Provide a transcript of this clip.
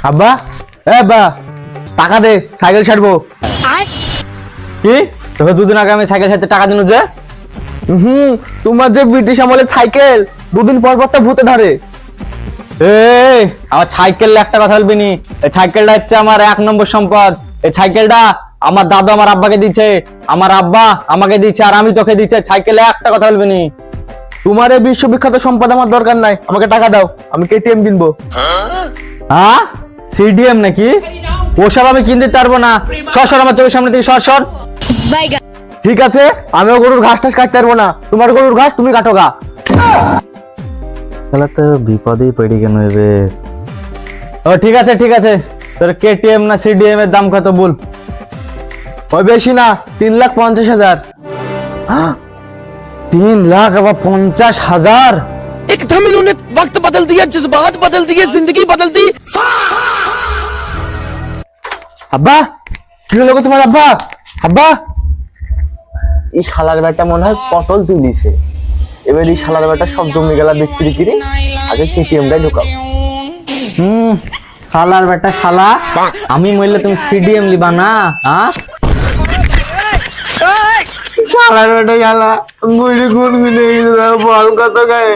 আব্বা, আব্বা, টাকা দে, সাইকেল ছাড়বো। কি তোকে দুদিন আগে আমি সাইকেল ছাড়তে টাকা দিন যে? তোমার যে ব্রিটিশ আমলের সাইকেল দুদিন পর পর তো ভূতে ধরে। এই আমার সাইকেল একটা কথা বলবি নি। এই সাইকেলটা হচ্ছে আমার 1 নম্বর সম্পদ। এই সাইকেলটা আমার দাদু আমার আব্বাকে দিচ্ছে, আমার আব্বা আমাকে দিচ্ছে, আর আমি তোকে দিচ্ছে। সাইকেলে একটা কথা বলবি নি। তোমার এই বিশ্ববিখ্যাত সম্পদ আমার দরকার নাই, আমাকে টাকা দাও, আমি কেটিএম কিনবো। হ্যাঁ, সিডিএম নাকি? ওসব আমি কিনতে পারবো না। সর আমার চোখের সামনে থেকে সর। ঠিক আছে, আমিও গরুর ঘাস টাস কাটতে পারবো না। তোমার গরুর ঘাস তুমি কাটো গা। তাহলে তো বিপদেই পড়ে কেন এবে। ও ঠিক আছে, তোর কেটিএম না সিডিএম এর দাম কত বল? ওই বেশি না, 3,50,000। 3,50,000? एकदम इन्होंने वक्त बदल दिया, जज्बात बदल दिए, जिंदगी बदल दी। আব্বা, কি হলো গো তোমার? আব্বা, এই শালার বেটা মনে হয় পটল তুলিছে। এবার এই শালার বেটা সব জমি গেলা বিক্রি করে আগে কেটিএমটাই ঢুকাও। শালার বেটা শালা, আমি মরলে তুমি সিডিএম লিবা না? হ্যাঁ, শালার বেটা শালা গুলি গুনগুনে বল কত গায়ে।